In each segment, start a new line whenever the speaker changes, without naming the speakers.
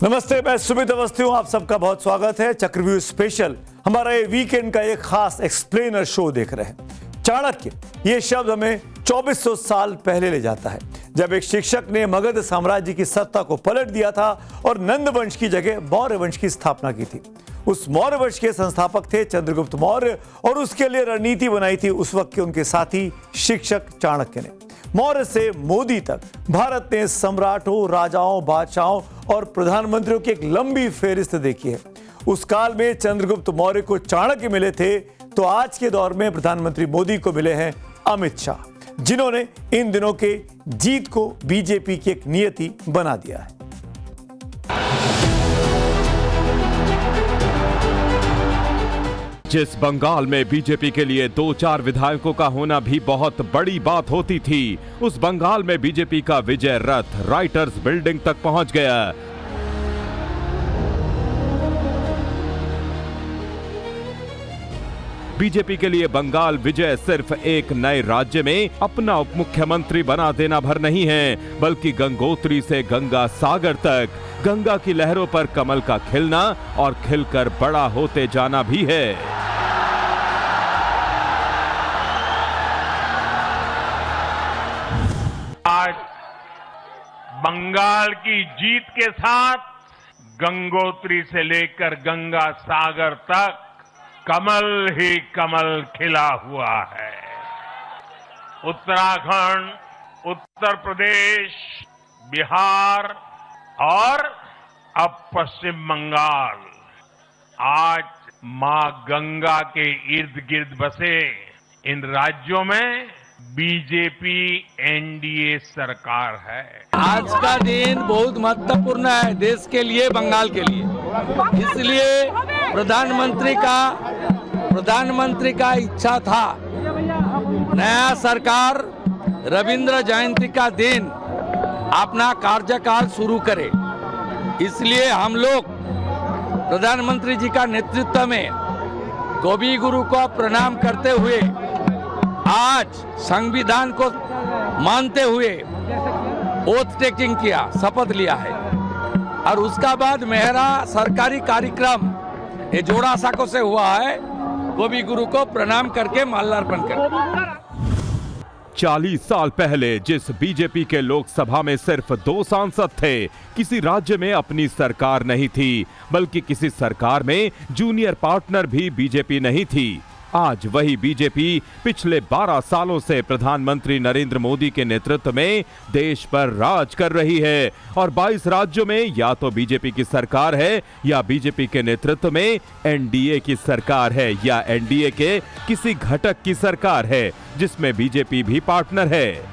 नमस्ते, मैं सुमित अवस्थी हूं। आप सबका बहुत स्वागत है। चक्रव्यूह स्पेशल हमारा ये वीकेंड का एक खास एक्सप्लेनर शो देख रहे हैं। चाणक्य ये शब्द हमें 2400 साल पहले ले जाता है, जब एक शिक्षक ने मगध साम्राज्य की सत्ता को पलट दिया था और नंद वंश की जगह मौर्य वंश की स्थापना की थी। उस मौर्य वंश के संस्थापक थे चंद्रगुप्त मौर्य और उसके लिए रणनीति बनाई थी उस वक्त के उनके साथी शिक्षक चाणक्य ने। मौर्य से मोदी तक भारत ने सम्राटों, राजाओं, बादशाहों और प्रधानमंत्रियों की एक लंबी फेहरिस्त देखी है। उस काल में चंद्रगुप्त मौर्य को चाणक्य मिले थे, तो आज के दौर में प्रधानमंत्री मोदी को मिले हैं अमित शाह, जिन्होंने इन दिनों के जीत को बीजेपी की एक नियति बना दिया है।
जिस बंगाल में बीजेपी के लिए 2-4 विधायकों का होना भी बहुत बड़ी बात होती थी, उस बंगाल में बीजेपी का विजय रथ राइटर्स बिल्डिंग तक पहुंच गया। बीजेपी के लिए बंगाल विजय सिर्फ एक नए राज्य में अपना उप मुख्यमंत्री बना देना भर नहीं है, बल्कि गंगोत्री से गंगा सागर तक गंगा की लहरों पर कमल का खिलना और खिलकर बड़ा होते जाना भी है।
आज बंगाल की जीत के साथ गंगोत्री से लेकर गंगा सागर तक कमल ही कमल खिला हुआ है। उत्तराखंड, उत्तर प्रदेश, बिहार और अब पश्चिम बंगाल आज मां गंगा के इर्द गिर्द बसे इन राज्यों में बीजेपी एनडीए सरकार है।
आज का दिन बहुत महत्वपूर्ण है देश के लिए, बंगाल के लिए। इसलिए प्रधानमंत्री का इच्छा था नया सरकार रविंद्र जयंती का दिन अपना कार्यकाल शुरू करे। इसलिए हम लोग प्रधानमंत्री जी का नेतृत्व में कवि गुरु को प्रणाम करते हुए आज संविधान को मानते हुए ओथ टेकिंग किया, शपथ लिया है। और उसका बाद मेरा सरकारी कार्यक्रम ये जोड़ा साको से हुआ है, कवि गुरु को प्रणाम करके माल्यार्पण कर।
40 साल पहले जिस बीजेपी के लोकसभा में सिर्फ 2 सांसद थे, किसी राज्य में अपनी सरकार नहीं थी, बल्कि किसी सरकार में जूनियर पार्टनर भी बीजेपी नहीं थी। आज वही बीजेपी पिछले 12 सालों से प्रधानमंत्री नरेंद्र मोदी के नेतृत्व में देश पर राज कर रही है और 22 राज्यों में या तो बीजेपी की सरकार है या बीजेपी के नेतृत्व में एनडीए की सरकार है या एनडीए के किसी घटक की सरकार है जिसमें बीजेपी भी पार्टनर है।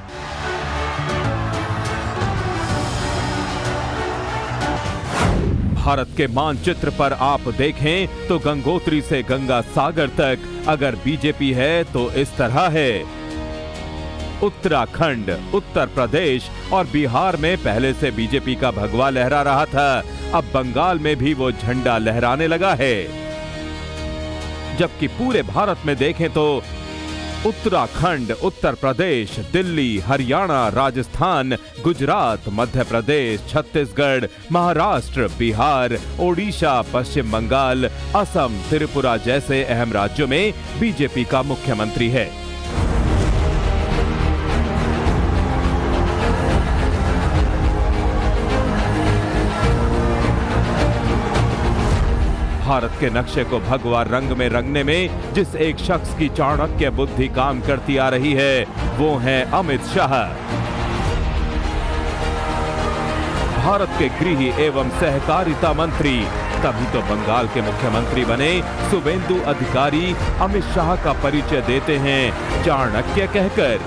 भारत के मानचित्र पर आप देखें तो गंगोत्री से गंगा सागर तक अगर बीजेपी है तो इस तरह है। उत्तराखंड, उत्तर प्रदेश और बिहार में पहले से बीजेपी का भगवा लहरा रहा था, अब बंगाल में भी वो झंडा लहराने लगा है। जबकि पूरे भारत में देखें तो उत्तराखंड, उत्तर प्रदेश, दिल्ली, हरियाणा, राजस्थान, गुजरात, मध्य प्रदेश, छत्तीसगढ़, महाराष्ट्र, बिहार, ओडिशा, पश्चिम बंगाल, असम, त्रिपुरा जैसे अहम राज्यों में बीजेपी का मुख्यमंत्री है। भारत के नक्शे को भगवा रंग में रंगने में जिस एक शख्स की चाणक्य बुद्धि काम करती आ रही है, वो है अमित शाह। भारत के गृह एवं सहकारिता मंत्री, तभी तो बंगाल के मुख्यमंत्री बने शुवेंदु अधिकारी अमित शाह का परिचय देते हैं चाणक्य कहकर।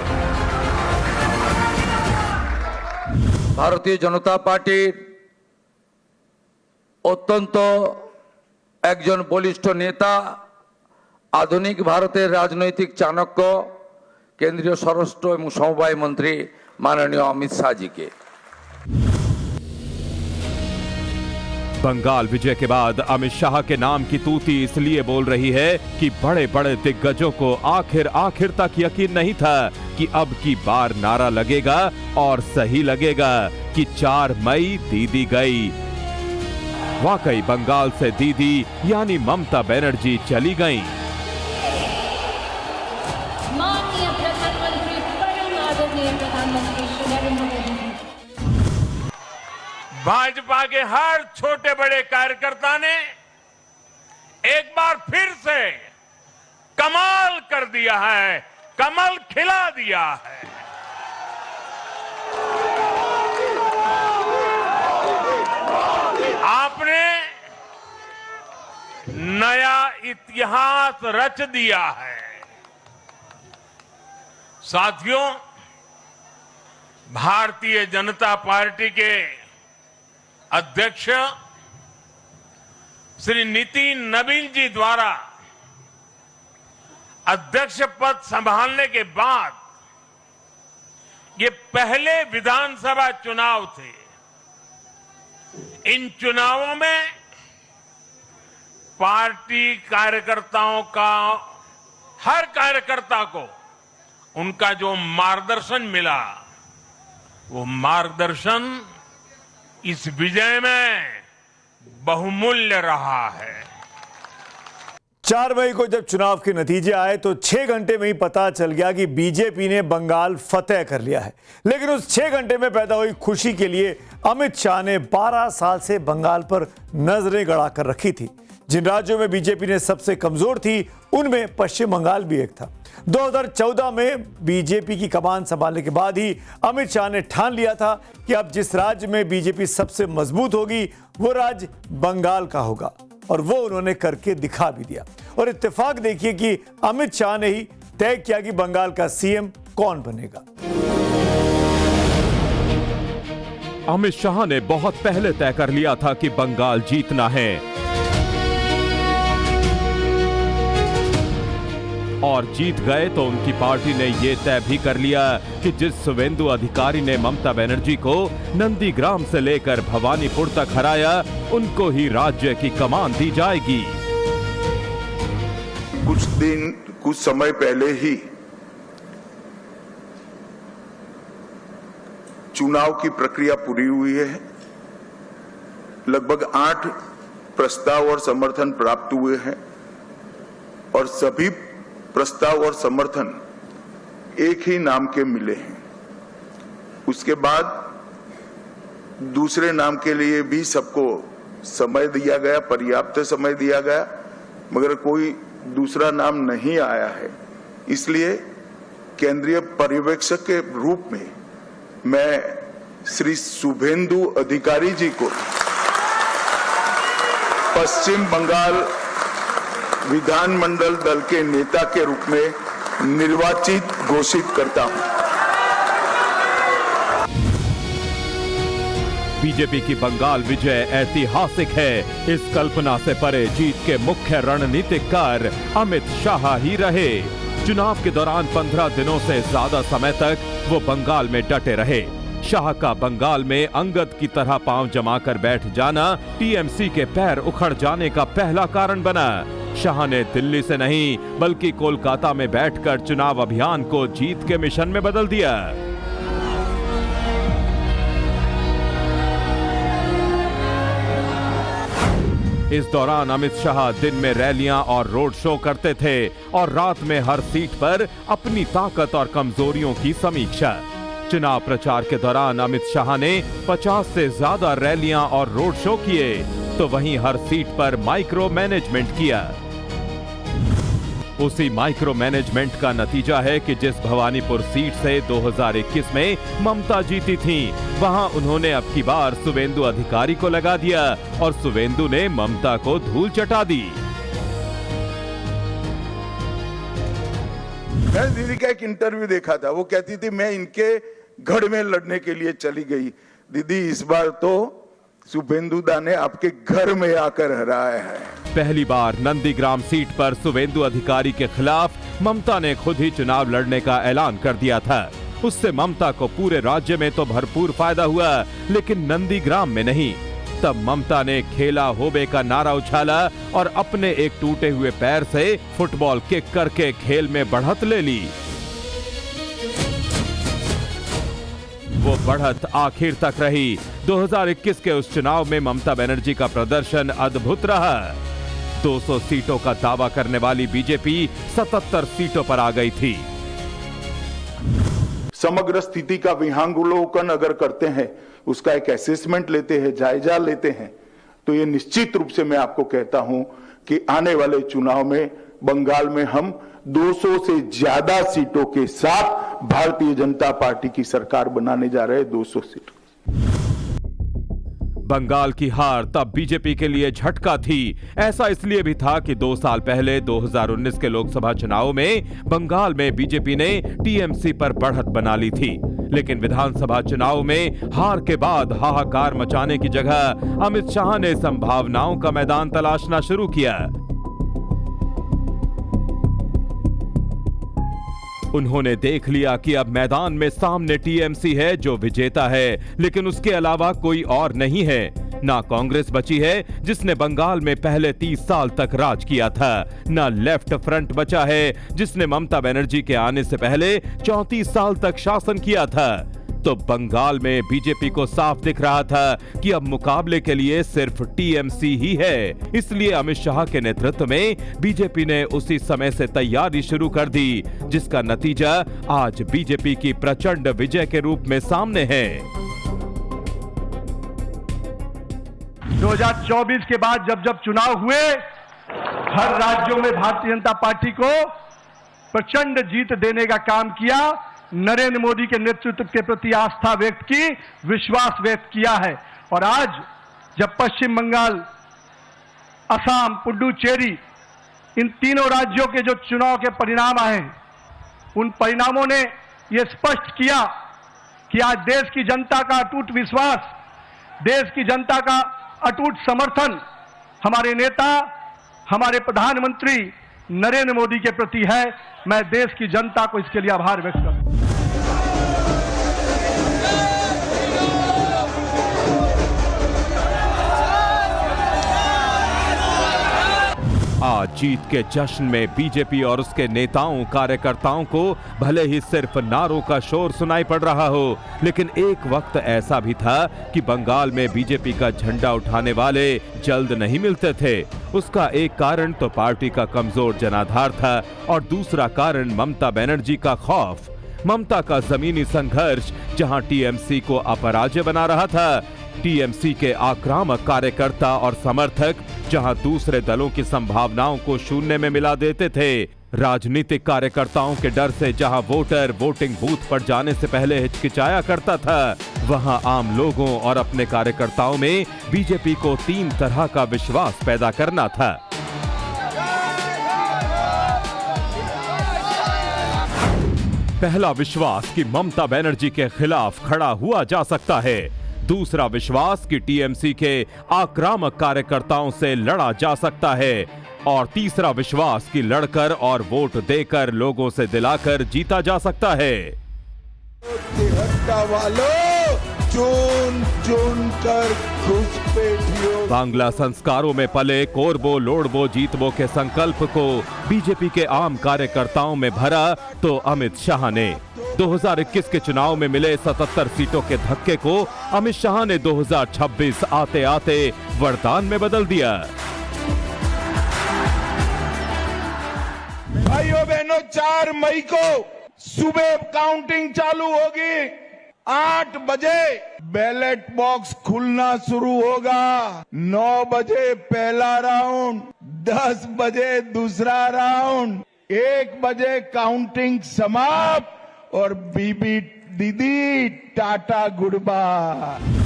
भारतीय जनता पार्टी অত্যন্ত একজন বলিষ্ঠ নেতা, আধুনিক ভারতের রাজনৈতিক চাণক্য, কেন্দ্রীয় স্বরাষ্ট্র এবং সমবায় মন্ত্রী মাননীয় অমিত শাহ जी के।
बंगाल विजय के बाद अमित शाह के नाम की तूती इसलिए बोल रही है कि बड़े बड़े दिग्गजों को आखिर तक यकीन नहीं था कि अब की बार नारा लगेगा और सही लगेगा कि 4 मई दीदी गई। वाकई बंगाल से दीदी यानी ममता बनर्जी चली गईं।
माननीय प्रधानमंत्री, परम आदरणीय प्रधानमंत्री श्री नरेंद्र मोदी जी।
भाजपा के हर छोटे बड़े कार्यकर्ता ने एक बार फिर से कमाल कर दिया है, कमल खिला दिया है। आपने नया इतिहास रच दिया है। साथियों, भारतीय जनता पार्टी के अध्यक्ष श्री नितिन नवीन जी द्वारा अध्यक्ष पद संभालने के बाद ये पहले विधानसभा चुनाव थे। इन चुनावों में पार्टी कार्यकर्ताओं का, हर कार्यकर्ता को उनका जो मार्गदर्शन मिला, वो मार्गदर्शन इस विजय में बहुमूल्य रहा है।
4 मई को जब चुनाव के नतीजे आए तो 6 घंटे में ही पता चल गया कि बीजेपी ने बंगाल फतेह कर लिया है। लेकिन उस 6 घंटे में पैदा हुई खुशी के लिए अमित शाह ने 12 साल से बंगाल पर नजरें गड़ा कर रखी थी। जिन राज्यों में बीजेपी ने सबसे कमजोर थी, उनमें पश्चिम बंगाल भी एक था। 2014 में बीजेपी की कमान संभालने के बाद ही अमित शाह ने ठान लिया था कि अब जिस राज्य में बीजेपी सबसे मजबूत होगी, वो राज्य बंगाल का होगा, और वो उन्होंने करके दिखा भी दिया। और इत्तेफाक देखिए कि अमित शाह ने ही तय किया कि बंगाल का सीएम कौन बनेगा।
अमित शाह ने बहुत पहले तय कर लिया था कि बंगाल जीतना है, और जीत गए तो उनकी पार्टी ने यह तय भी कर लिया कि जिस शुवेंदु अधिकारी ने ममता बनर्जी को नंदीग्राम से लेकर भवानीपुर तक हराया, उनको ही राज्य की कमान दी जाएगी।
कुछ समय पहले ही चुनाव की प्रक्रिया पूरी हुई है। लगभग 8 प्रस्ताव और समर्थन प्राप्त हुए हैं, और सभी प्रस्ताव और समर्थन एक ही नाम के मिले हैं। उसके बाद दूसरे नाम के लिए भी सबको समय दिया गया, पर्याप्त समय दिया गया, मगर कोई दूसरा नाम नहीं आया है। इसलिए केंद्रीय पर्यवेक्षक के रूप में मैं श्री शुभेंदु अधिकारी जी को पश्चिम बंगाल विधानमंडल दल के नेता के रूप में निर्वाचित घोषित करता हूं।
बीजेपी की बंगाल विजय ऐतिहासिक है। इस कल्पना से परे जीत के मुख्य रणनीतिकार अमित शाह ही रहे। चुनाव के दौरान 15 दिनों से ज्यादा समय तक वो बंगाल में डटे रहे। शाह का बंगाल में अंगद की तरह पांव जमाकर बैठ जाना टीएमसी के पैर उखड़ जाने का पहला कारण बना। शाह ने दिल्ली से नहीं बल्कि कोलकाता में बैठकर चुनाव अभियान को जीत के मिशन में बदल दिया। इस दौरान अमित शाह दिन में रैलियां और रोड शो करते थे और रात में हर सीट पर अपनी ताकत और कमजोरियों की समीक्षा। चुनाव प्रचार के दौरान अमित शाह ने 50 से ज्यादा रैलियां और रोड शो किए, तो वहीं हर सीट पर माइक्रो मैनेजमेंट किया। उसी माइक्रो मैनेजमेंट का नतीजा है कि जिस भवानीपुर सीट से 2021 में ममता जीती थी, वहां उन्होंने अब की बार शुवेंदु अधिकारी को लगा दिया और शुवेंदु ने ममता को धूल चटा दी।
मैंने दीदी का एक इंटरव्यू देखा था, वो कहती थी मैं इनके गढ़ में लड़ने के लिए चली गई। दीदी, इस बार तो शुभेंदु दा ने आपके घर में आकर हराया है।
पहली बार नंदीग्राम सीट पर शुवेंदु अधिकारी के खिलाफ ममता ने खुद ही चुनाव लड़ने का ऐलान कर दिया था। उससे ममता को पूरे राज्य में तो भरपूर फायदा हुआ, लेकिन नंदीग्राम में नहीं। तब ममता ने खेला होबे का नारा उछाला और अपने एक टूटे हुए पैर से फुटबॉल किक करके खेल में बढ़त ले ली। वो बढ़त आखिर तक रही। 2021 के उस चुनाव में ममता बनर्जी का प्रदर्शन अद्भुत रहा। 200 सीटों का दावा करने वाली बीजेपी 77 सीटों पर आ गई थी।
समग्र स्थिति का विहंगावलोकन अगर करते हैं, उसका एक असेसमेंट लेते हैं, जायजा लेते हैं, तो ये निश्चित रूप से मैं आपको कहता हूं कि आने वाले चुनाव में बंगाल में हम 200 से ज्यादा सीटों के साथ भारतीय जनता पार्टी की सरकार बनाने जा रहे हैं। 200 सीटों।
बंगाल की हार तब बीजेपी के लिए झटका थी। ऐसा इसलिए भी था कि 2 साल पहले 2019 के लोकसभा चुनाव में बंगाल में बीजेपी ने टीएमसी पर बढ़त बना ली थी। लेकिन विधानसभा चुनाव में हार के बाद हाहाकार मचाने की जगह अमित शाह ने संभावनाओं का मैदान तलाशना शुरू किया। उन्होंने देख लिया कि अब मैदान में सामने टीएमसी है जो विजेता है, लेकिन उसके अलावा कोई और नहीं है। ना कांग्रेस बची है जिसने बंगाल में पहले 30 साल तक राज किया था, ना लेफ्ट फ्रंट बचा है जिसने ममता बनर्जी के आने से पहले 34 साल तक शासन किया था। तो बंगाल में बीजेपी को साफ दिख रहा था कि अब मुकाबले के लिए सिर्फ टीएमसी ही है। इसलिए अमित शाह के नेतृत्व में बीजेपी ने उसी समय से तैयारी शुरू कर दी, जिसका नतीजा आज बीजेपी की प्रचंड विजय के रूप में सामने है।
2024 के बाद जब जब चुनाव हुए, हर राज्यों में भारतीय जनता पार्टी को प्रचंड जीत देने का काम किया। नरेंद्र मोदी के नेतृत्व के प्रति आस्था व्यक्त की, विश्वास व्यक्त किया है। और आज जब पश्चिम बंगाल, असम, पुडुचेरी, इन तीनों राज्यों के जो चुनाव के परिणाम आए, उन परिणामों ने यह स्पष्ट किया कि आज देश की जनता का अटूट विश्वास, देश की जनता का अटूट समर्थन हमारे नेता, हमारे प्रधानमंत्री नरेंद्र मोदी के प्रति है। मैं देश की जनता को इसके लिए आभार व्यक्त करता हूं।
आज जीत के जश्न में बीजेपी और उसके नेताओं कार्यकर्ताओं को भले ही सिर्फ नारों का शोर सुनाई पड़ रहा हो, लेकिन एक वक्त ऐसा भी था कि बंगाल में बीजेपी का झंडा उठाने वाले जल्द नहीं मिलते थे। उसका एक कारण तो पार्टी का कमजोर जनाधार था और दूसरा कारण ममता बनर्जी का खौफ। ममता का जमीनी संघर्ष जहां टीएमसी को अपराजय बना रहा था, टीएमसी के आक्रामक कार्यकर्ता और समर्थक जहां दूसरे दलों की संभावनाओं को शून्य में मिला देते थे, राजनीतिक कार्यकर्ताओं के डर से जहां वोटर वोटिंग बूथ पर जाने से पहले हिचकिचाया करता था, वहां आम लोगों और अपने कार्यकर्ताओं में बीजेपी को 3 तरह का विश्वास पैदा करना था। पहला विश्वास कि ममता बनर्जी के खिलाफ खड़ा हुआ जा सकता है। दूसरा विश्वास कि टीएमसी के आक्रामक कार्यकर्ताओं से लड़ा जा सकता है। और तीसरा विश्वास कि लड़कर और वोट देकर लोगों से दिलाकर जीता जा सकता है।
चुन चुन कर घुसपैठियों
बांग्ला संस्कारों में पले कोरबो लोड़बो जीतबो के संकल्प को बीजेपी के आम कार्यकर्ताओं में भरा तो अमित शाह ने 2021 के चुनाव में मिले 77 सीटों के धक्के को अमित शाह ने 2026 आते आते वरदान में बदल दिया।
भाइयों बहनों, 4 मई को सुबह काउंटिंग चालू होगी। 8 बजे बैलेट बॉक्स खुलना शुरू होगा। 9 बजे पहला राउंड, 10 बजे दूसरा राउंड, 1 बजे काउंटिंग समाप्त और बीबी दीदी टाटा गुड बाय।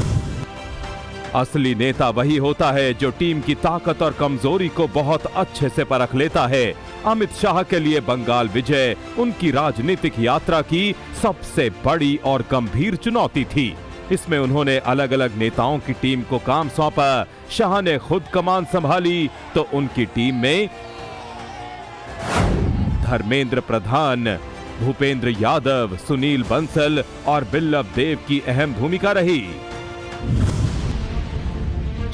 असली नेता वही होता है जो टीम की ताकत और कमजोरी को बहुत अच्छे से परख लेता है। अमित शाह के लिए बंगाल विजय उनकी राजनीतिक यात्रा की सबसे बड़ी और गंभीर चुनौती थी। इसमें उन्होंने अलग अलग नेताओं की टीम को काम सौंपा। शाह ने खुद कमान संभाली तो उनकी टीम में धर्मेंद्र प्रधान, भूपेंद्र यादव, सुनील बंसल और बिल्लभ देव की अहम भूमिका रही,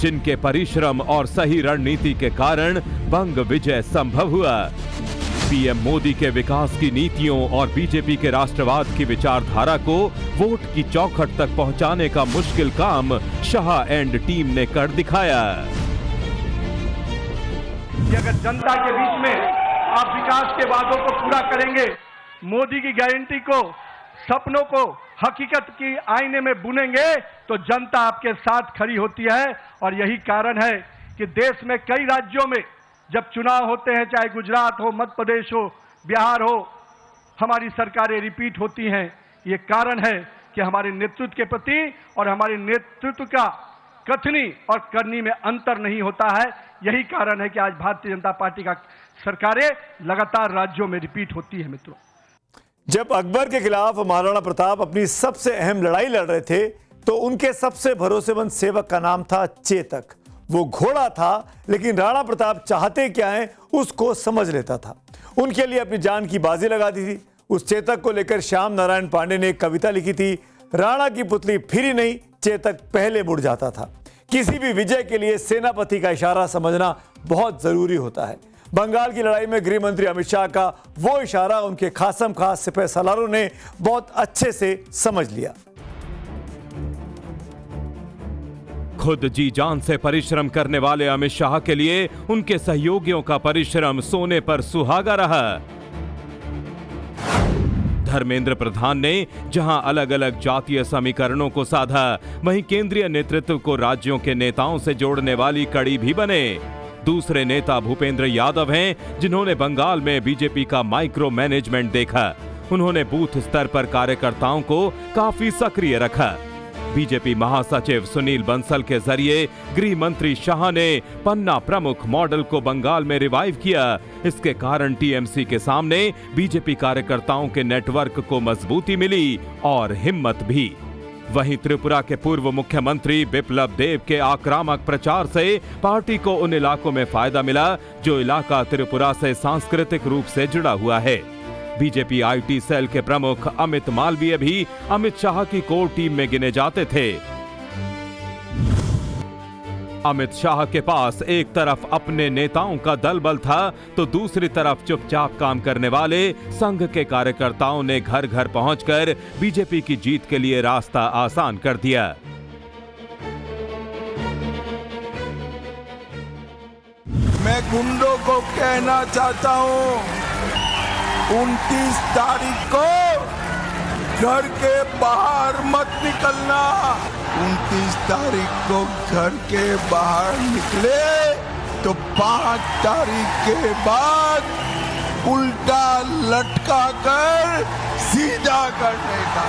जिनके परिश्रम और सही रणनीति के कारण बंग विजय संभव हुआ। पीएम मोदी के विकास की नीतियों और बीजेपी के राष्ट्रवाद की विचारधारा को वोट की चौखट तक पहुंचाने का मुश्किल काम शाह एंड टीम ने कर दिखाया।
कि अगर जनता के बीच में आप विकास के वादों को पूरा करेंगे, मोदी की गारंटी को, सपनों को हकीकत की आईने में बुनेंगे, तो जनता आपके साथ खड़ी होती है। और यही कारण है कि देश में कई राज्यों में जब चुनाव होते हैं, चाहे गुजरात हो, मध्य प्रदेश हो, बिहार हो, हमारी सरकारें रिपीट होती हैं। ये कारण है कि हमारे नेतृत्व के प्रति और हमारे नेतृत्व का कथनी और करनी में अंतर नहीं होता है। यही कारण है कि आज भारतीय जनता पार्टी का सरकारें लगातार राज्यों में रिपीट होती है। मित्रों,
जब अकबर के खिलाफ महाराणा प्रताप अपनी सबसे अहम लड़ाई लड़ रहे थे तो उनके सबसे भरोसेमंद सेवक का नाम था चेतक। वो घोड़ा था, लेकिन राणा प्रताप चाहते क्या है उसको समझ लेता था। उनके लिए अपनी जान की बाजी लगा दी थी। उस चेतक को लेकर श्याम नारायण पांडे ने एक कविता लिखी थी, राणा की पुतली फिरी नहीं, चेतक पहले मुड़ जाता था। किसी भी विजय के लिए सेनापति का इशारा समझना बहुत जरूरी होता है। बंगाल की लड़ाई में गृह मंत्री अमित शाह का वो इशारा उनके खासम खास सिपह सलारों ने बहुत अच्छे से समझ लिया।
खुद जी जान से परिश्रम करने वाले अमित शाह के लिए उनके सहयोगियों का परिश्रम सोने पर सुहागा रहा। धर्मेंद्र प्रधान ने जहां अलग अलग जातीय समीकरणों को साधा, वहीं केंद्रीय नेतृत्व को राज्यों के नेताओं से जोड़ने वाली कड़ी भी बने। दूसरे नेता भूपेंद्र यादव हैं, जिन्होंने बंगाल में बीजेपी का माइक्रो मैनेजमेंट देखा। उन्होंने बूथ स्तर पर कार्यकर्ताओं को काफी सक्रिय रखा। बीजेपी महासचिव सुनील बंसल के जरिए गृह मंत्री शाह ने पन्ना प्रमुख मॉडल को बंगाल में रिवाइव किया। इसके कारण टीएमसी के सामने बीजेपी कार्यकर्ताओं के नेटवर्क को मजबूती मिली और हिम्मत भी। वहीं त्रिपुरा के पूर्व मुख्यमंत्री बिप्लब देब के आक्रामक प्रचार से पार्टी को उन इलाकों में फायदा मिला जो इलाका त्रिपुरा से सांस्कृतिक रूप से जुड़ा हुआ है। बीजेपी आईटी सेल के प्रमुख अमित मालवीय भी अमित शाह की कोर टीम में गिने जाते थे। अमित शाह के पास एक तरफ अपने नेताओं का दल बल था, तो दूसरी तरफ चुपचाप काम करने वाले संघ के कार्यकर्ताओं ने घर घर पहुंचकर बीजेपी की जीत के लिए रास्ता आसान कर दिया।
मैं गुंडों को कहना चाहता हूं, 29 तारीख को घर के बाहर मत निकलना। 29 तारीख को घर के बाहर निकले तो 5 तारीख के बाद उल्टा लटका कर सीधा करने का।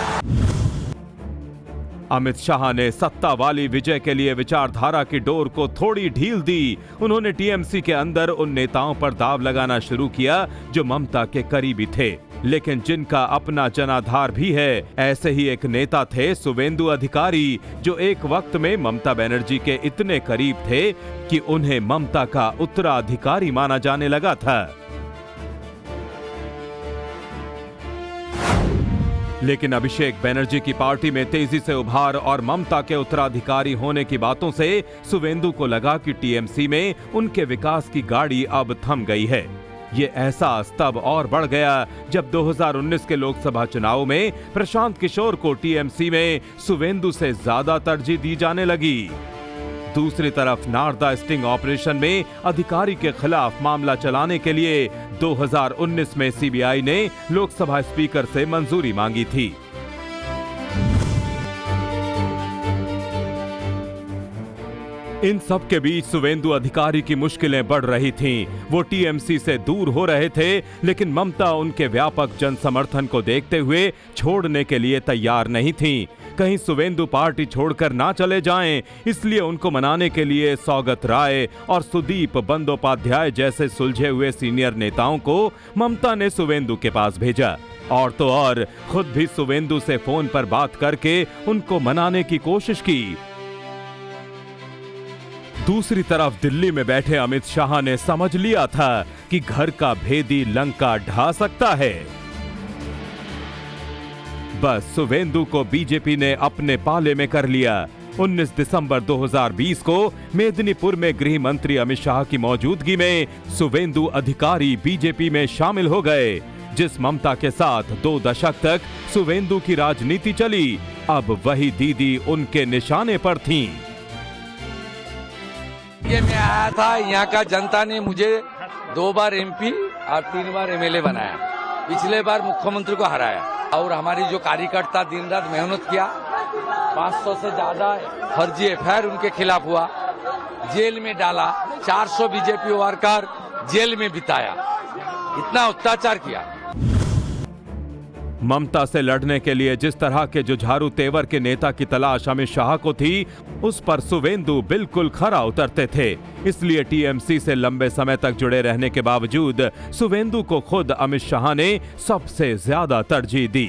अमित शाह ने सत्ता वाली विजय के लिए विचारधारा की डोर को थोड़ी ढील दी। उन्होंने टीएमसी के अंदर उन नेताओं पर दाव लगाना शुरू किया जो ममता के करीबी थे, लेकिन जिनका अपना जनाधार भी है। ऐसे ही एक नेता थे शुवेंदु अधिकारी, जो एक वक्त में ममता बनर्जी के इतने करीब थे कि उन्हें ममता का उत्तराधिकारी माना जाने लगा था। लेकिन अभिषेक बनर्जी की पार्टी में तेजी से उभार और ममता के उत्तराधिकारी होने की बातों से शुवेंदु को लगा कि टीएमसी में उनके विकास की गाड़ी अब थम गई है। ये एहसास तब और बढ़ गया जब 2019 के लोकसभा चुनाव में प्रशांत किशोर को टीएमसी में शुवेंदु से ज्यादा तरजीह दी जाने लगी। दूसरी तरफ नारदा स्टिंग ऑपरेशन में अधिकारी के खिलाफ मामला चलाने के लिए 2019 में सीबीआई ने लोकसभा स्पीकर से मंजूरी मांगी थी। इन सब के बीच शुवेंदु अधिकारी की मुश्किलें बढ़ रही थीं। वो टीएमसी से दूर हो रहे थे, लेकिन ममता उनके व्यापक जन समर्थन को देखते हुए छोड़ने के लिए तैयार नहीं थीं। कहीं शुवेंदु पार्टी छोड़कर ना चले जाएं, इसलिए उनको मनाने के लिए सौगत राय और सुदीप बंदोपाध्याय जैसे सुलझे हुए सीनियर नेताओं को ममता ने शुवेंदु के पास भेजा। और तो और खुद भी शुवेंदु से फोन पर बात करके उनको मनाने की कोशिश की। दूसरी तरफ दिल्ली में बैठे अमित शाह ने समझ लिया था कि घर का भेदी लंका ढा सकता है। बस शुवेंदु को बीजेपी ने अपने पाले में कर लिया। 19 दिसंबर 2020 को मेदिनीपुर में गृह मंत्री अमित शाह की मौजूदगी में शुवेंदु अधिकारी बीजेपी में शामिल हो गए। जिस ममता के साथ 2 दशक तक शुवेंदु की राजनीति चली, अब वही दीदी उनके निशाने पर थीं।
ये मैं आया था, यहाँ का जनता ने मुझे 2 बार एमपी और 3 बार एमएलए बनाया। पिछले बार मुख्यमंत्री को हराया और हमारी जो कार्यकर्ता दिन रात मेहनत किया, 500 से ज्यादा फर्जी एफआईआर उनके खिलाफ हुआ, जेल में डाला, 400 बीजेपी वर्कर जेल में बिताया, इतना अत्याचार किया।
ममता से लड़ने के लिए जिस तरह के जुझारू तेवर के नेता की तलाश अमित शाह को थी, उस पर शुवेंदु बिल्कुल खरा उतरते थे। इसलिए टीएमसी से लंबे समय तक जुड़े रहने के बावजूद शुवेंदु को खुद अमित शाह ने सबसे ज्यादा तरजीह दी।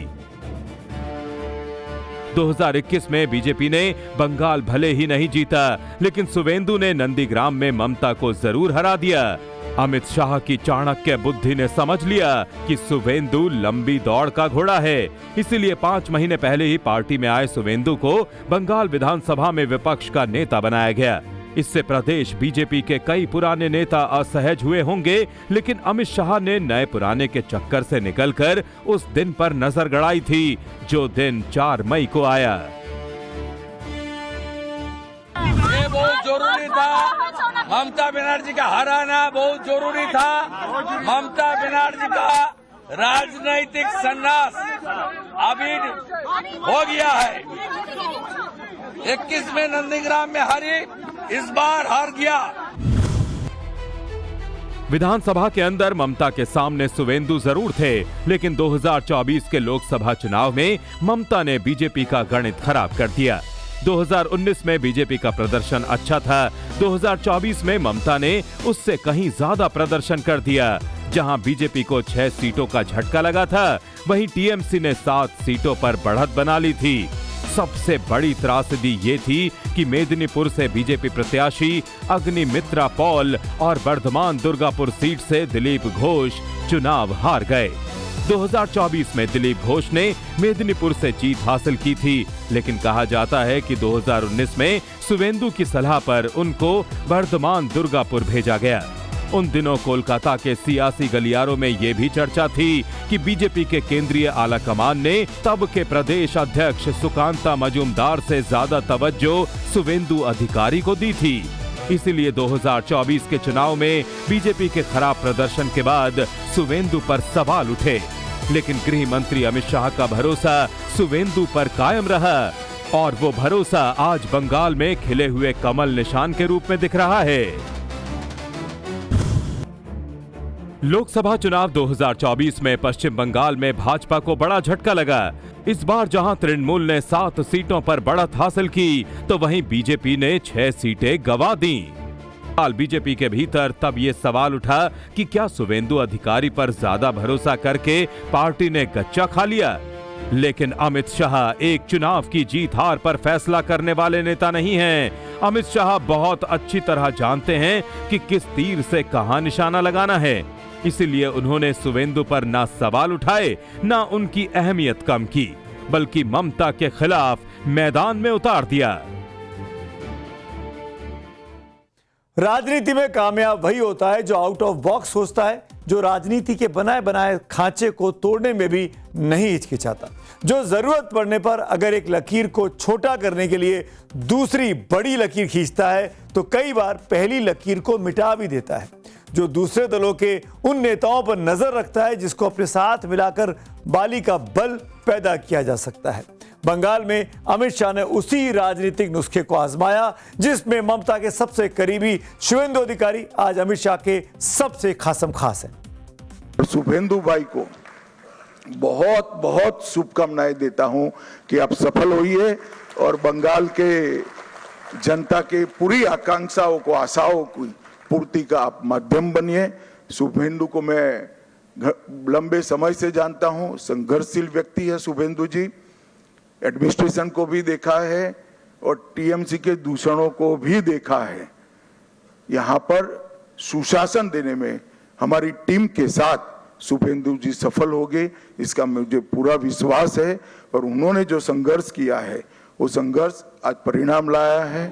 2021 में बीजेपी ने बंगाल भले ही नहीं जीता, लेकिन शुवेंदु ने नंदीग्राम में ममता को जरूर हरा दिया। अमित शाह की चाणक्य बुद्धि ने समझ लिया कि शुवेंदु लंबी दौड़ का घोड़ा है। इसीलिए 5 महीने पहले ही पार्टी में आए शुवेंदु को बंगाल विधानसभा में विपक्ष का नेता बनाया गया। इससे प्रदेश बीजेपी के कई पुराने नेता असहज हुए होंगे, लेकिन अमित शाह ने नए पुराने के चक्कर से निकलकर उस दिन पर नजर गड़ाई थी, जो दिन 4 मई को आया।
ये बहुत जरूरी था, ममता बनर्जी का हराना बहुत जरूरी था। ममता बनर्जी का राजनीतिक संन्यास अभी हो गया है। 21 में नंदीग्राम में हारी, इस बार हार गया।
विधानसभा के अंदर ममता के सामने शुवेंदु जरूर थे, लेकिन 2024 के लोकसभा चुनाव में ममता ने बीजेपी का गणित खराब कर दिया। 2019 में बीजेपी का प्रदर्शन अच्छा था, 2024 में ममता ने उससे कहीं ज्यादा प्रदर्शन कर दिया। जहां बीजेपी को 6 सीटों का झटका लगा था, वहीं टीएमसी ने 7 सीटों पर बढ़त बना ली थी। सबसे बड़ी त्रासदी ये थी कि मेदिनीपुर से बीजेपी प्रत्याशी अग्निमित्रा पॉल और वर्धमान दुर्गापुर सीट से दिलीप घोष चुनाव हार गए। 2024 में दिलीप घोष ने मेदिनीपुर से जीत हासिल की थी, लेकिन कहा जाता है कि 2019 में शुवेंदु की सलाह पर उनको वर्धमान दुर्गापुर भेजा गया। उन दिनों कोलकाता के सियासी गलियारों में ये भी चर्चा थी कि बीजेपी के केंद्रीय आला कमान ने तब के प्रदेश अध्यक्ष सुकांता मजूमदार से ज्यादा तवज्जो शुवेंदु अधिकारी को दी थी। इसीलिए 2024 के चुनाव में बीजेपी के खराब प्रदर्शन के बाद शुवेंदु पर सवाल उठे, लेकिन गृह मंत्री अमित शाह का भरोसा शुवेंदु पर कायम रहा और वो भरोसा आज बंगाल में खिले हुए कमल निशान के रूप में दिख रहा है। लोकसभा चुनाव 2024 में पश्चिम बंगाल में भाजपा को बड़ा झटका लगा। इस बार जहां तृणमूल ने 7 सीटों पर बढ़त हासिल की, तो वहीं बीजेपी ने 6 सीटें गंवा दी। बीजेपी के भीतर तब ये सवाल उठा कि क्या शुवेंदु अधिकारी पर ज्यादा भरोसा करके पार्टी ने गच्चा खा लिया। लेकिन अमित शाह एक चुनाव की जीत हार पर फैसला करने वाले नेता नहीं हैं। अमित शाह बहुत अच्छी तरह जानते हैं कि किस तीर से कहां निशाना लगाना है। इसीलिए उन्होंने शुवेंदु पर ना सवाल उठाए, ना उनकी अहमियत कम की, बल्कि ममता के खिलाफ मैदान में उतार दिया।
राजनीति में कामयाब वही होता है जो आउट ऑफ बॉक्स सोचता है, जो राजनीति के बनाए बनाए खांचे को तोड़ने में भी नहीं हिचकिचाता, जो जरूरत पड़ने पर अगर एक लकीर को छोटा करने के लिए दूसरी बड़ी लकीर खींचता है तो कई बार पहली लकीर को मिटा भी देता है, जो दूसरे दलों के उन नेताओं पर नजर रखता है जिसको अपने साथ मिलाकर बाली का बल पैदा किया जा सकता है। बंगाल में अमित शाह ने उसी राजनीतिक नुस्खे को आजमाया जिसमें ममता के सबसे करीबी शुवेंदु अधिकारी आज अमित शाह के सबसे खासम खास हैं।
शुभेंदु भाई को बहुत बहुत शुभकामनाएं देता हूं कि आप सफल होइए और बंगाल के जनता के पूरी आकांक्षाओं को, आशाओं की पूर्ति का आप माध्यम बनिए। शुभेंदु को मैं लंबे समय से जानता हूं, संघर्षशील व्यक्ति है शुभेंदु जी। एडमिनिस्ट्रेशन को भी देखा है और टीएमसी के दूषणों को भी देखा है। यहां पर सुशासन देने में हमारी टीम के साथ शुभेंदु जी सफल होंगे, इसका मुझे पूरा विश्वास है। और उन्होंने जो संघर्ष किया है वो संघर्ष आज परिणाम लाया है।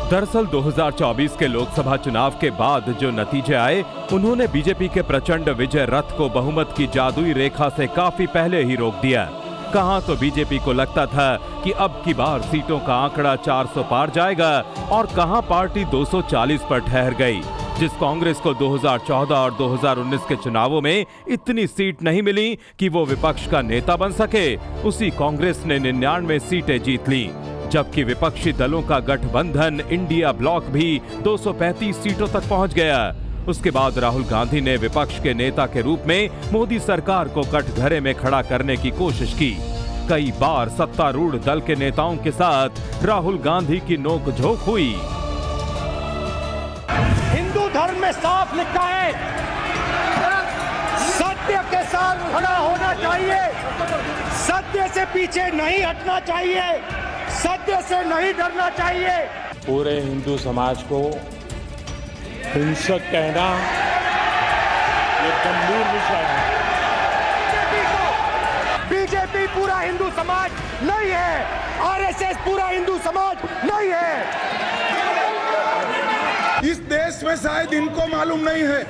दरअसल 2024 के लोकसभा चुनाव के बाद जो नतीजे आए, उन्होंने बीजेपी के प्रचंड विजय रथ को बहुमत की जादुई रेखा से काफी पहले ही रोक दिया। कहां तो बीजेपी को लगता था कि अब की बार सीटों का आंकड़ा 400 पार जाएगा और कहां पार्टी 240 पर ठहर गई। जिस कांग्रेस को 2014 और 2019 के चुनावों में इतनी सीट नहीं मिली कि वो विपक्ष का नेता बन सके, उसी कांग्रेस ने 99 सीटें जीत ली। जबकि विपक्षी दलों का गठबंधन इंडिया ब्लॉक भी 235 सीटों तक पहुंच गया। उसके बाद राहुल गांधी ने विपक्ष के नेता के रूप में मोदी सरकार को कटघरे में खड़ा करने की कोशिश की। कई बार सत्तारूढ़ दल के नेताओं के साथ राहुल गांधी की नोकझोंक हुई।
हिंदू धर्म में साफ लिखा है, सत्य के साथ खड़ा होना चाहिए, सत्य से पीछे नहीं हटना चाहिए, सत्य से नहीं डरना चाहिए।
पूरे हिंदू समाज को हिंसक कहना ये गंभीर विषय है।
बीजेपी पूरा हिंदू समाज नहीं है, आरएसएस पूरा हिंदू समाज नहीं है।
इस देश में शायद इनको मालूम नहीं है,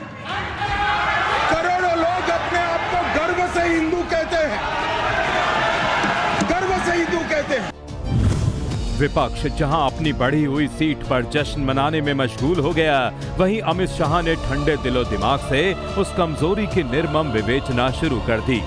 करोड़ों लोग अपने आप को गर्व से हिंदू कहते हैं, गर्व से हिंदू कहते हैं।
विपक्ष जहां अपनी बढ़ी हुई सीट पर जश्न मनाने में मशगूल हो गया, वहीं अमित शाह ने ठंडे दिलो दिमाग से उस कमजोरी की निर्मम विवेचना शुरू कर दी।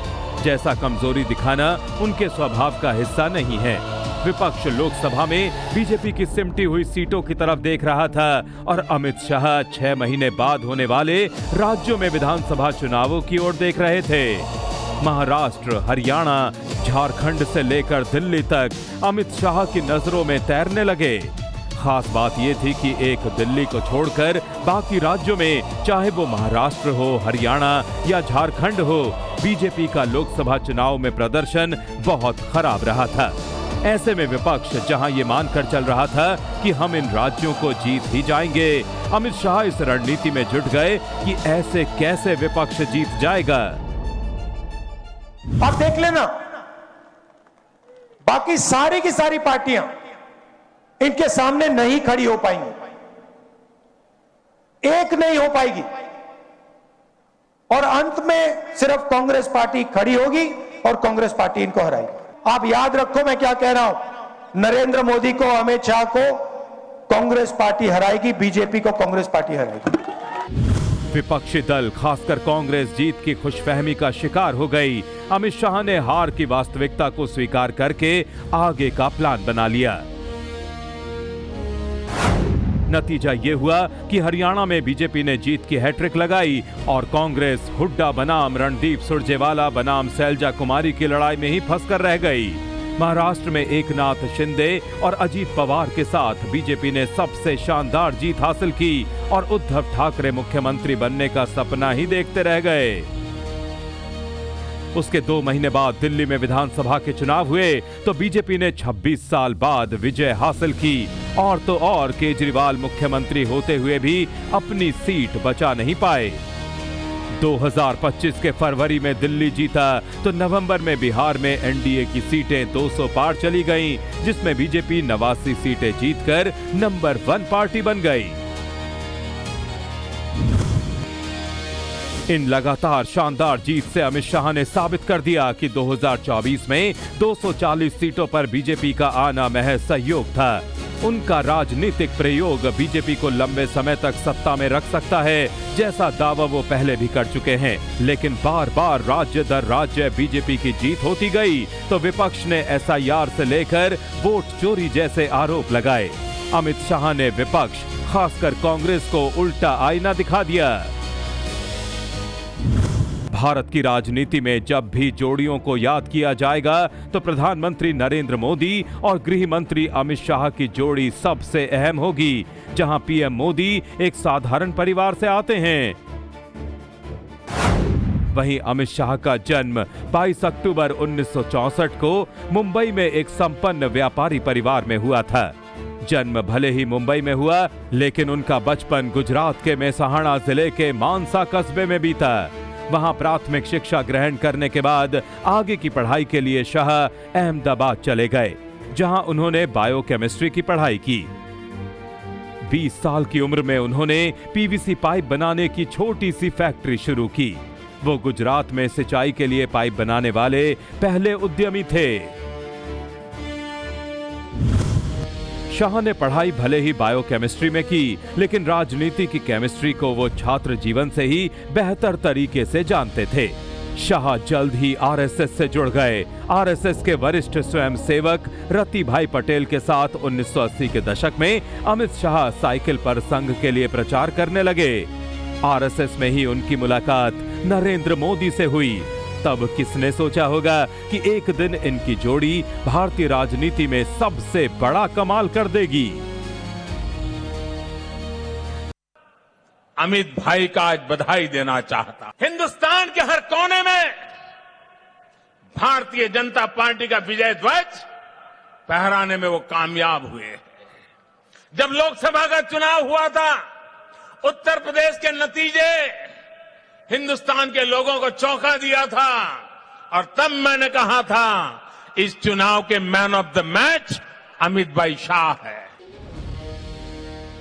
जैसा कमजोरी दिखाना उनके स्वभाव का हिस्सा नहीं है। विपक्ष लोकसभा में बीजेपी की सिमटी हुई सीटों की तरफ देख रहा था और अमित शाह 6 महीने बाद होने वाले राज्यों में विधानसभा चुनावों की ओर देख रहे थे। महाराष्ट्र, हरियाणा, झारखंड से लेकर दिल्ली तक अमित शाह की नजरों में तैरने लगे। खास बात यह थी कि एक दिल्ली को छोड़कर बाकी राज्यों में, चाहे वो महाराष्ट्र हो, हरियाणा या झारखंड हो, बीजेपी का लोकसभा चुनाव में प्रदर्शन बहुत खराब रहा था। ऐसे में विपक्ष जहां ये मानकर चल रहा था कि हम इन राज्यों को जीत ही जाएंगे, अमित शाह इस रणनीति में जुट गए कि ऐसे कैसे विपक्ष जीत जाएगा।
आप देख लेना, बाकी सारी की सारी पार्टियां इनके सामने नहीं खड़ी हो पाएंगी, एक नहीं हो पाएगी और अंत में सिर्फ कांग्रेस पार्टी खड़ी होगी और कांग्रेस पार्टी इनको हराएगी। आप याद रखो मैं क्या कह रहा हूं, नरेंद्र मोदी को, अमित शाह को कांग्रेस पार्टी हराएगी, बीजेपी को कांग्रेस पार्टी हराएगी।
विपक्षी दल, खासकर कांग्रेस, जीत की खुशफहमी का शिकार हो गई। अमित शाह ने हार की वास्तविकता को स्वीकार करके आगे का प्लान बना लिया। नतीजा यह हुआ कि हरियाणा में बीजेपी ने जीत की हैट्रिक लगाई और कांग्रेस हुड्डा बनाम रणदीप सुरजेवाला बनाम शैलजा कुमारी की लड़ाई में ही फंसकर रह गई। महाराष्ट्र में एकनाथ शिंदे और अजीत पवार के साथ बीजेपी ने सबसे शानदार जीत हासिल की और उद्धव ठाकरे मुख्यमंत्री बनने का सपना ही देखते रह गए। उसके 2 महीने बाद दिल्ली में विधानसभा के चुनाव हुए तो बीजेपी ने 26 साल बाद विजय हासिल की और तो और केजरीवाल मुख्यमंत्री होते हुए भी अपनी सीट बचा नहीं पाए। 2025 के फरवरी में दिल्ली जीता तो नवंबर में बिहार में एनडीए की सीटें 200 पार चली गईं, जिसमें बीजेपी 89 सीटें जीतकर नंबर 1 पार्टी बन गई। इन लगातार शानदार जीत से अमित शाह ने साबित कर दिया कि 2024 में 240 सीटों पर बीजेपी का आना महज सहयोग था। उनका राजनीतिक प्रयोग बीजेपी को लंबे समय तक सत्ता में रख सकता है, जैसा दावा वो पहले भी कर चुके हैं। लेकिन बार बार राज्य दर राज्य बीजेपी की जीत होती गई तो विपक्ष ने एसआईआर से लेकर वोट चोरी जैसे आरोप लगाए। अमित शाह ने विपक्ष, खासकर कांग्रेस को उल्टा आईना दिखा दिया। भारत की राजनीति में जब भी जोड़ियों को याद किया जाएगा तो प्रधानमंत्री नरेंद्र मोदी और गृह मंत्री अमित शाह की जोड़ी सबसे अहम होगी, जहां पीएम मोदी एक साधारण परिवार से आते हैं। वहीं अमित शाह का जन्म 22 अक्टूबर 1964 को मुंबई में एक संपन्न व्यापारी परिवार में हुआ था। जन्म भले ही मुंबई में हुआ, लेकिन उनका बचपन गुजरात के मेसाहाणा जिले के मानसा कस्बे में बीता। वहां प्राथमिक शिक्षा ग्रहण करने के बाद आगे की पढ़ाई के लिए शाह अहमदाबाद चले गए, जहां उन्होंने बायोकेमिस्ट्री की पढ़ाई की। 20 साल की उम्र में उन्होंने पीवीसी पाइप बनाने की छोटी सी फैक्ट्री शुरू की। वो गुजरात में सिंचाई के लिए पाइप बनाने वाले पहले उद्यमी थे। शाह ने पढ़ाई भले ही बायोकेमिस्ट्री में की, लेकिन राजनीति की केमिस्ट्री को वो छात्र जीवन से ही बेहतर तरीके से जानते थे। शाह जल्द ही आरएसएस से जुड़ गए। आरएसएस के वरिष्ठ स्वयंसेवक रति भाई पटेल के साथ 1980 के दशक में अमित शाह साइकिल पर संघ के लिए प्रचार करने लगे। आरएसएस में ही उनकी मुलाकात नरेंद्र मोदी से हुई। तब किसने सोचा होगा कि एक दिन इनकी जोड़ी भारतीय राजनीति में सबसे बड़ा कमाल कर देगी।
अमित भाई का आज बधाई देना चाहता। हिंदुस्तान के हर कोने में भारतीय जनता पार्टी का विजय ध्वज फहराने में वो कामयाब हुए। जब लोकसभा का चुनाव हुआ था, उत्तर प्रदेश के नतीजे हिंदुस्तान के लोगों को चौंका दिया था, और तब मैंने कहा था इस चुनाव के man of the match Amit भाई शाह है।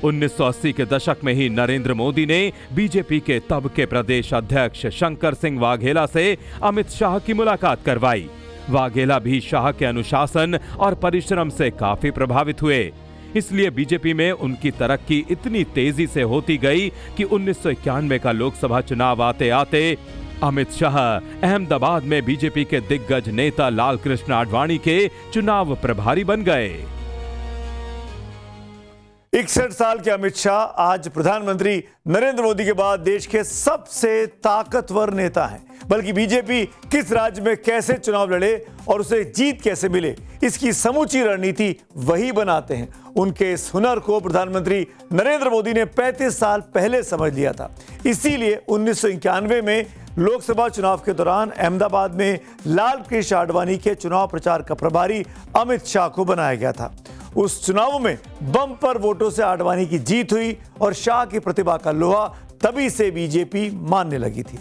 1980 के दशक में ही नरेंद्र मोदी ने बीजेपी के तब के प्रदेश अध्यक्ष शंकर सिंह वाघेला से अमित शाह की मुलाकात करवाई। वाघेला भी शाह के अनुशासन और परिश्रम से काफी प्रभावित हुए। इसलिए बीजेपी में उनकी तरक्की इतनी तेजी से होती गई कि 1991 का लोकसभा चुनाव आते आते अमित शाह अहमदाबाद में बीजेपी के दिग्गज नेता लालकृष्ण आडवाणी के चुनाव प्रभारी बन गए।
61 साल के अमित शाह आज प्रधानमंत्री नरेंद्र मोदी के बाद देश के सबसे ताकतवर नेता हैं। बल्कि बीजेपी किस राज्य में कैसे चुनाव लड़े और उसे जीत कैसे मिले, इसकी समूची रणनीति वही बनाते हैं। उनके इस हुनर को प्रधानमंत्री नरेंद्र मोदी ने 35 साल पहले समझ लिया था। इसीलिए 1991 में लोकसभा चुनाव के दौरान अहमदाबाद में लालकृष्ण आडवाणी के चुनाव प्रचार का प्रभारी अमित शाह को बनाया गया था। उस चुनाव में बम्पर वोटों से आडवाणी की जीत हुई और शाह की प्रतिभा का लोहा तभी से बीजेपी मानने लगी थी।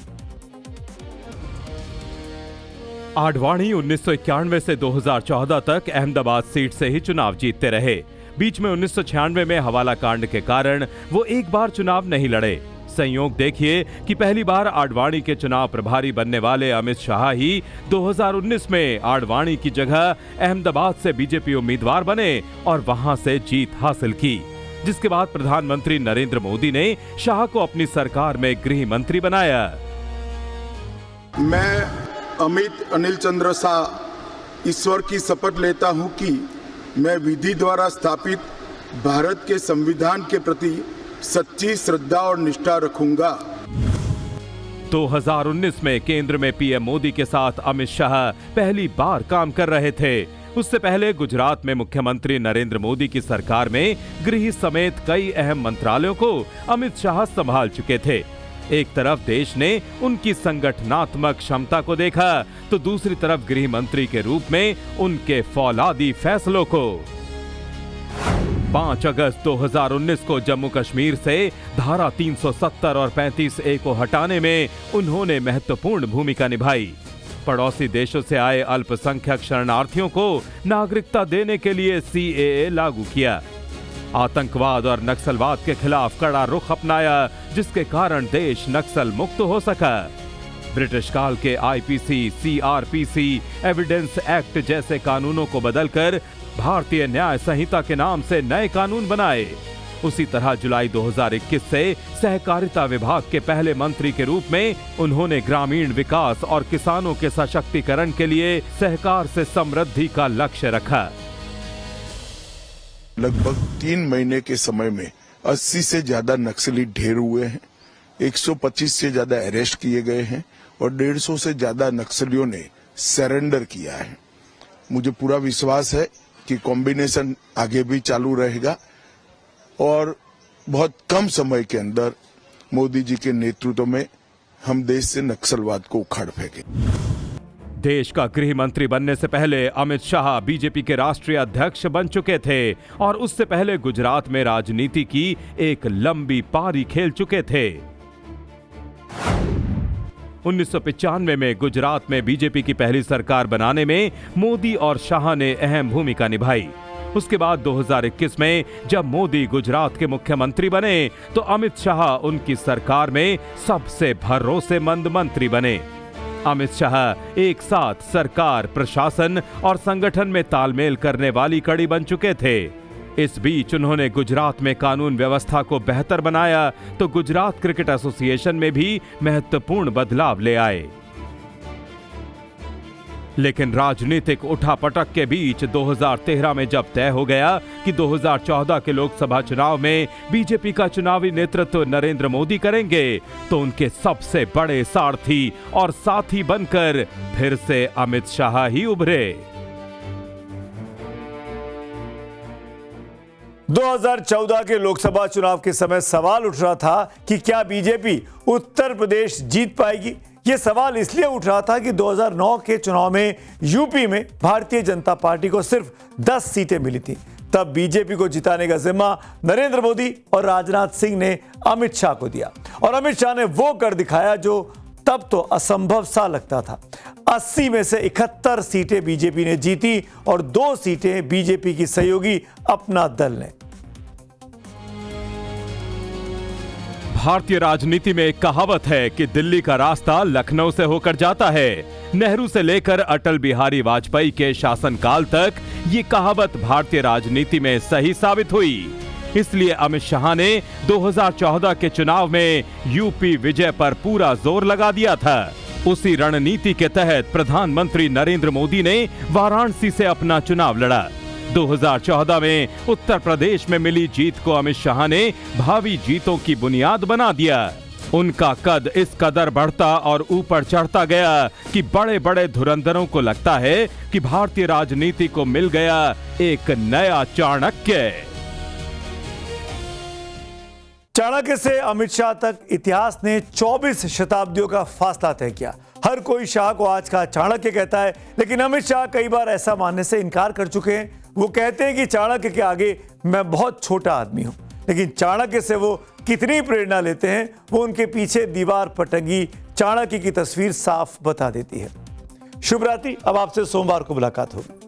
आडवाणी 1991 से 2014 तक अहमदाबाद सीट से ही चुनाव जीतते रहे। बीच में 1996 में हवाला कांड के कारण वो एक बार चुनाव नहीं लड़े। संयोग देखिए कि पहली बार आडवाणी के चुनाव प्रभारी बनने वाले अमित शाह ही 2019 में आडवाणी की जगह अहमदाबाद से बीजेपी उम्मीदवार बने और वहां से जीत हासिल की, जिसके बाद प्रधानमंत्री नरेंद्र मोदी ने शाह को अपनी सरकार में गृह मंत्री बनाया।
मैं अमित अनिल चंद्र शाह ईश्वर की शपथ लेता हूं कि मैं विधि द्वारा स्थापित भारत के संविधान के प्रति सच्ची श्रद्धा और निष्ठा रखूंगा।
2019 में केंद्र में पीएम मोदी के साथ अमित शाह पहली बार काम कर रहे थे। उससे पहले गुजरात में मुख्यमंत्री नरेंद्र मोदी की सरकार में गृह समेत कई अहम मंत्रालयों को अमित शाह संभाल चुके थे। एक तरफ देश ने उनकी संगठनात्मक क्षमता को देखा, तो दूसरी तरफ गृह मंत्री के रूप में उनके फौलादी फैसलों को। 5 अगस्त 2019 को जम्मू कश्मीर से धारा 370 और 35A को हटाने में उन्होंने महत्वपूर्ण भूमिका निभाई। पड़ोसी देशों से आए अल्पसंख्यक शरणार्थियों को नागरिकता देने के लिए CAA लागू किया। आतंकवाद और नक्सलवाद के खिलाफ कड़ा रुख अपनाया, जिसके कारण देश नक्सल मुक्त हो सका। ब्रिटिश काल के IPC, CRPC, एविडेंस एक्ट जैसे कानूनों को बदलकर भारतीय न्याय संहिता के नाम से नए कानून बनाए। उसी तरह जुलाई 2021 से सहकारिता विभाग के पहले मंत्री के रूप में उन्होंने ग्रामीण विकास और किसानों के सशक्तिकरण के लिए सहकार से समृद्धि का लक्ष्य रखा।
लगभग 3 महीने के समय में 80 से ज्यादा नक्सली ढेर हुए हैं, 125 से ज्यादा अरेस्ट किए गए हैं और 150 से ज्यादा नक्सलियों ने सरेंडर किया है। मुझे पूरा विश्वास है कि कॉम्बिनेशन आगे भी चालू रहेगा और बहुत कम समय के अंदर मोदी जी के नेतृत्व में हम देश से नक्सलवाद को उखाड़ फेंके।
देश का गृह मंत्री बनने से पहले अमित शाह बीजेपी के राष्ट्रीय अध्यक्ष बन चुके थे और उससे पहले गुजरात में राजनीति की एक लंबी पारी खेल चुके थे। 1995 में गुजरात में बीजेपी की पहली सरकार बनाने में मोदी और शाह ने अहम भूमिका निभाई। उसके बाद 2021 में जब मोदी गुजरात के मुख्यमंत्री बने तो अमित शाह उनकी सरकार में सबसे भरोसेमंद मंत्री बने। अमित शाह एक साथ सरकार, प्रशासन और संगठन में तालमेल करने वाली कड़ी बन चुके थे। इस बीच उन्होंने गुजरात में कानून व्यवस्था को बेहतर बनाया तो गुजरात क्रिकेट एसोसिएशन में भी महत्वपूर्ण बदलाव ले आए। लेकिन राजनीतिक उठापटक के बीच 2013 में जब तय हो गया कि 2014 के लोकसभा चुनाव में बीजेपी का चुनावी नेतृत्व नरेंद्र मोदी करेंगे तो उनके सबसे बड़े सारथी और साथी बनकर फिर से अमित शाह ही उभरे।
2014 के लोकसभा चुनाव के समय सवाल उठ रहा था कि क्या बीजेपी उत्तर प्रदेश जीत पाएगी। यह सवाल इसलिए उठ रहा था कि 2009 के चुनाव में यूपी में भारतीय जनता पार्टी को सिर्फ 10 सीटें मिली थी। तब बीजेपी को जिताने का जिम्मा नरेंद्र मोदी और राजनाथ सिंह ने अमित शाह को दिया और अमित शाह ने वो कर दिखाया जो तब तो असंभव सा लगता था। 80 में से 71 सीटें बीजेपी ने जीती और 2 सीटें बीजेपी की सहयोगी अपना दल ने।
भारतीय राजनीति में एक कहावत है कि दिल्ली का रास्ता लखनऊ से होकर जाता है। नेहरू से लेकर अटल बिहारी वाजपेयी के शासनकाल तक ये कहावत भारतीय राजनीति में सही साबित हुई। इसलिए अमित शाह ने 2014 के चुनाव में यूपी विजय पर पूरा जोर लगा दिया था। उसी रणनीति के तहत प्रधानमंत्री नरेंद्र मोदी ने वाराणसी से अपना चुनाव लड़ा। 2014 में उत्तर प्रदेश में मिली जीत को अमित शाह ने भावी जीतों की बुनियाद बना दिया। उनका कद इस कदर बढ़ता और ऊपर चढ़ता गया कि बड़े बड़े धुरंधरों को लगता है कि भारतीय राजनीति को मिल गया एक नया चाणक्य।
चाणक्य से अमित शाह तक इतिहास ने 24 शताब्दियों का फासला तय किया। हर कोई शाह को आज का चाणक्य कहता है, लेकिन अमित शाह कई बार ऐसा मानने से इनकार कर चुके हैं। वो कहते हैं कि चाणक्य के आगे मैं बहुत छोटा आदमी हूं, लेकिन चाणक्य से वो कितनी प्रेरणा लेते हैं वो उनके पीछे दीवार पर टंगी चाणक्य की तस्वीर साफ बता देती है। शुभ रात्रि। अब आपसे सोमवार को मुलाकात होगी।